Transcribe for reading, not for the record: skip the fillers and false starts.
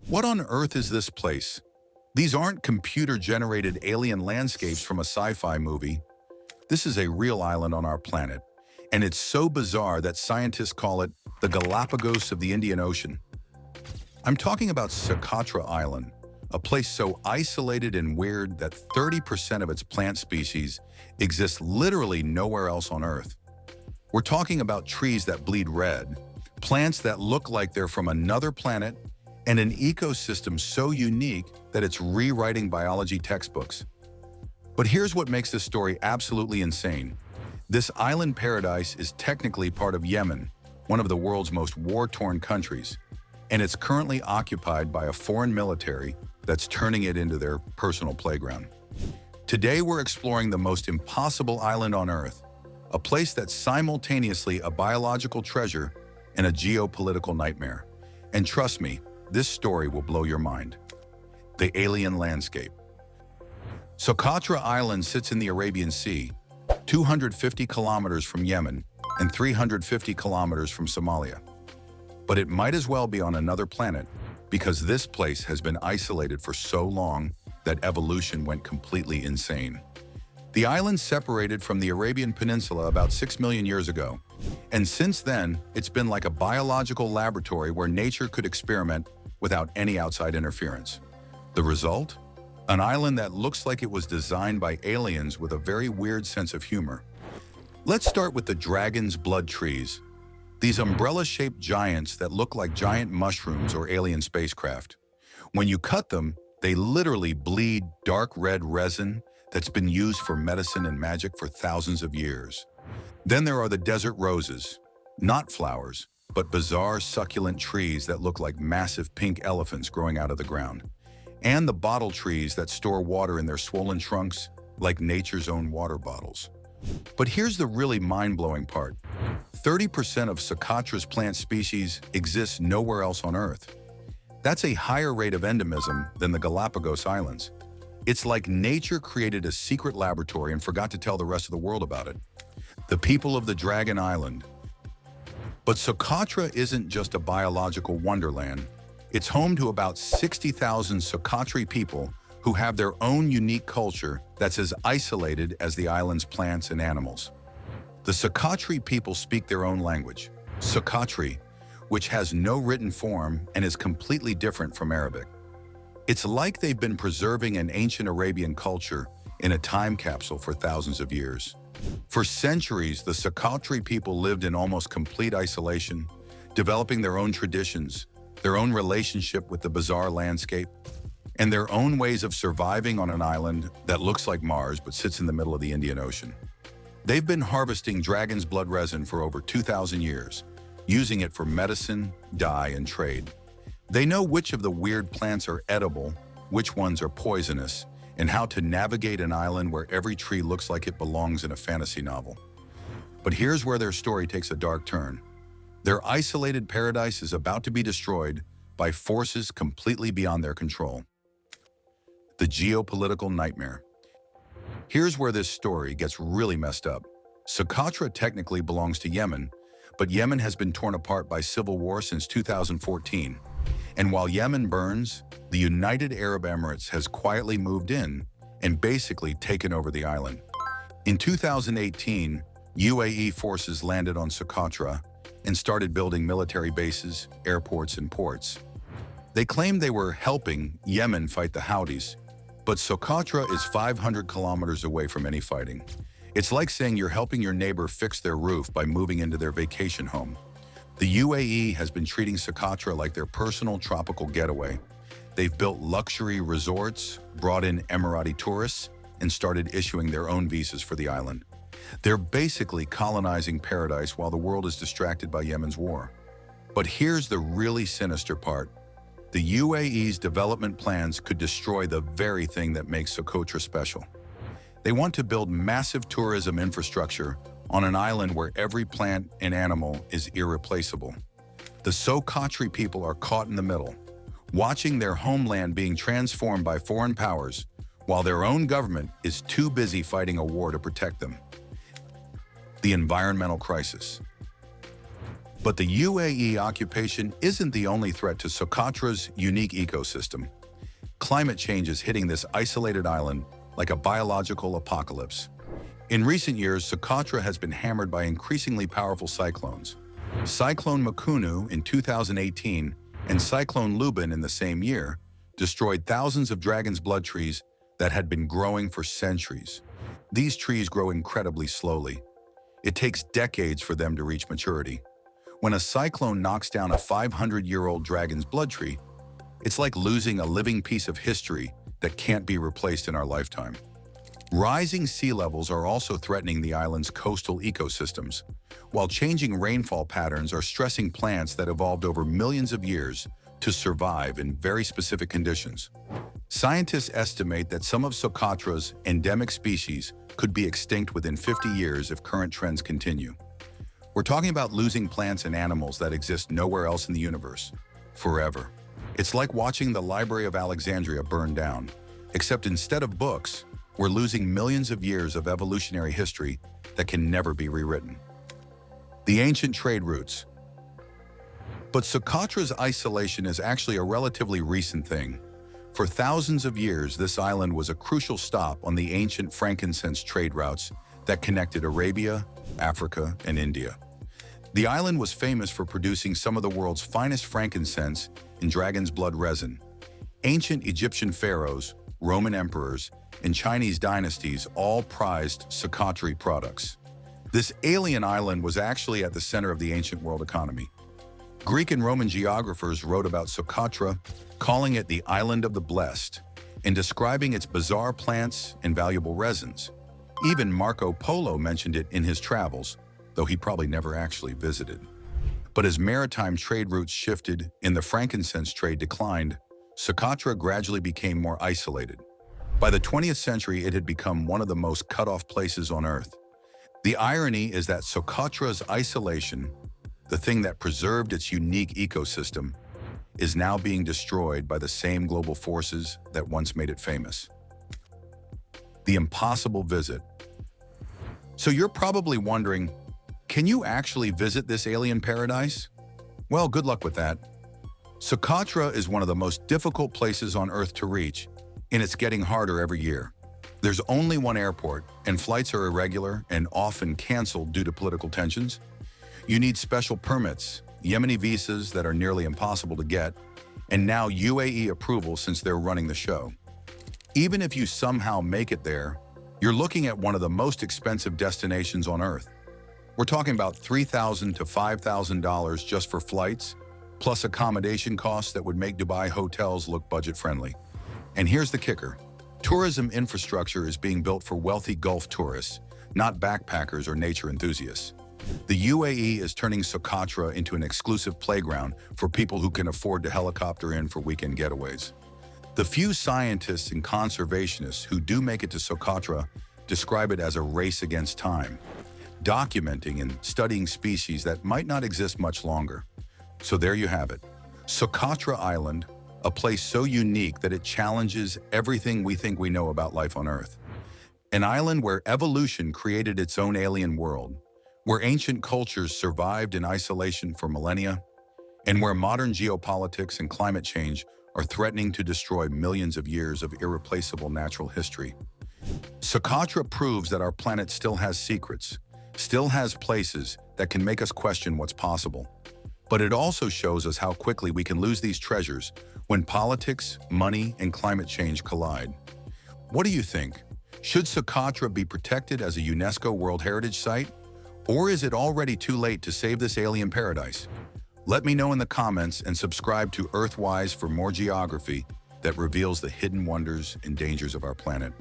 What on earth is this place? These aren't computer-generated alien landscapes from a sci-fi movie. This is a real island on our planet, and it's so bizarre that scientists call it the Galapagos of the Indian Ocean. I'm talking about Socotra Island, a place so isolated and weird that 30% of its plant species exist literally nowhere else on Earth. We're talking about trees that bleed red, plants that look like they're from another planet, and an ecosystem so unique that it's rewriting biology textbooks. But here's what makes this story absolutely insane. This island paradise is technically part of Yemen, one of the world's most war-torn countries, and it's currently occupied by a foreign military that's turning it into their personal playground. Today we're exploring the most impossible island on Earth, a place that's simultaneously a biological treasure and a geopolitical nightmare. And trust me, this story will blow your mind. The alien landscape. Socotra Island sits in the Arabian Sea, 250 kilometers from Yemen and 350 kilometers from Somalia. But it might as well be on another planet because this place has been isolated for so long that evolution went completely insane. The island separated from the Arabian Peninsula about 6 million years ago, and since then, it's been like a biological laboratory where nature could experiment without any outside interference. The result? An island that looks like it was designed by aliens with a very weird sense of humor. Let's start with the dragon's blood trees. These umbrella-shaped giants that look like giant mushrooms or alien spacecraft. When you cut them, they literally bleed dark red resin that's been used for medicine and magic for thousands of years. Then there are the desert roses, not flowers, but bizarre succulent trees that look like massive pink elephants growing out of the ground. And the bottle trees that store water in their swollen trunks like nature's own water bottles. But here's the really mind-blowing part. 30% of Socotra's plant species exists nowhere else on Earth. That's a higher rate of endemism than the Galapagos Islands. It's like nature created a secret laboratory and forgot to tell the rest of the world about it. The people of the Dragon Island. But Socotra isn't just a biological wonderland. It's home to about 60,000 Socotri people who have their own unique culture that's as isolated as the island's plants and animals. The Socotri people speak their own language, Socotri, which has no written form and is completely different from Arabic. It's like they've been preserving an ancient Arabian culture in a time capsule for thousands of years. For centuries, the Socotri people lived in almost complete isolation, developing their own traditions, their own relationship with the bizarre landscape, and their own ways of surviving on an island that looks like Mars but sits in the middle of the Indian Ocean. They've been harvesting dragon's blood resin for over 2,000 years, using it for medicine, dye, and trade. They know which of the weird plants are edible, which ones are poisonous, and how to navigate an island where every tree looks like it belongs in a fantasy novel. But here's where their story takes a dark turn. Their isolated paradise is about to be destroyed by forces completely beyond their control. The geopolitical nightmare. Here's where this story gets really messed up. Socotra technically belongs to Yemen, but Yemen has been torn apart by civil war since 2014. And while Yemen burns, the United Arab Emirates has quietly moved in and basically taken over the island. In 2018, UAE forces landed on Socotra and started building military bases, airports, and ports. They claimed they were helping Yemen fight the Houthis, but Socotra is 500 kilometers away from any fighting. It's like saying you're helping your neighbor fix their roof by moving into their vacation home. The UAE has been treating Socotra like their personal tropical getaway. They've built luxury resorts, brought in Emirati tourists, and started issuing their own visas for the island. They're basically colonizing paradise while the world is distracted by Yemen's war. But here's the really sinister part. The UAE's development plans could destroy the very thing that makes Socotra special. They want to build massive tourism infrastructure on an island where every plant and animal is irreplaceable. The Socotri people are caught in the middle, watching their homeland being transformed by foreign powers, while their own government is too busy fighting a war to protect them. The environmental crisis. But the UAE occupation isn't the only threat to Socotra's unique ecosystem. Climate change is hitting this isolated island like a biological apocalypse. In recent years, Socotra has been hammered by increasingly powerful cyclones. Cyclone Makunu in 2018 and Cyclone Lubin in the same year destroyed thousands of dragon's blood trees that had been growing for centuries. These trees grow incredibly slowly. It takes decades for them to reach maturity. When a cyclone knocks down a 500-year-old dragon's blood tree, it's like losing a living piece of history that can't be replaced in our lifetime. Rising sea levels are also threatening the island's coastal ecosystems, while changing rainfall patterns are stressing plants that evolved over millions of years to survive in very specific conditions. Scientists estimate that some of Socotra's endemic species could be extinct within 50 years if current trends continue. We're talking about losing plants and animals that exist nowhere else in the universe, forever. It's like watching the Library of Alexandria burn down, except instead of books, we're losing millions of years of evolutionary history that can never be rewritten. The ancient trade routes. But Socotra's isolation is actually a relatively recent thing. For thousands of years, this island was a crucial stop on the ancient frankincense trade routes that connected Arabia, Africa, and India. The island was famous for producing some of the world's finest frankincense and dragon's blood resin. Ancient Egyptian pharaohs, Roman emperors, and Chinese dynasties all prized Socotri products. This alien island was actually at the center of the ancient world economy. Greek and Roman geographers wrote about Socotra, calling it the Island of the Blessed, and describing its bizarre plants and valuable resins. Even Marco Polo mentioned it in his travels, though he probably never actually visited. But as maritime trade routes shifted and the frankincense trade declined, Socotra gradually became more isolated. By the 20th century, it had become one of the most cut-off places on Earth. The irony is that Socotra's isolation, the thing that preserved its unique ecosystem, is now being destroyed by the same global forces that once made it famous. The impossible visit. So you're probably wondering, can you actually visit this alien paradise? Well, good luck with that. Socotra is one of the most difficult places on Earth to reach, and it's getting harder every year. There's only one airport, and flights are irregular and often canceled due to political tensions. You need special permits, Yemeni visas that are nearly impossible to get, and now UAE approval since they're running the show. Even if you somehow make it there, you're looking at one of the most expensive destinations on Earth. We're talking about $3,000 to $5,000 just for flights, plus accommodation costs that would make Dubai hotels look budget-friendly. And here's the kicker. Tourism infrastructure is being built for wealthy Gulf tourists, not backpackers or nature enthusiasts. The UAE is turning Socotra into an exclusive playground for people who can afford to helicopter in for weekend getaways. The few scientists and conservationists who do make it to Socotra describe it as a race against time, documenting and studying species that might not exist much longer. So there you have it. Socotra Island, a place so unique that it challenges everything we think we know about life on Earth. An island where evolution created its own alien world, where ancient cultures survived in isolation for millennia, and where modern geopolitics and climate change are threatening to destroy millions of years of irreplaceable natural history. Socotra proves that our planet still has secrets, still has places that can make us question what's possible. But it also shows us how quickly we can lose these treasures when politics, money, and climate change collide. What do you think? Should Socotra be protected as a UNESCO World Heritage Site? Or is it already too late to save this alien paradise? Let me know in the comments and subscribe to Earthwise for more geography that reveals the hidden wonders and dangers of our planet.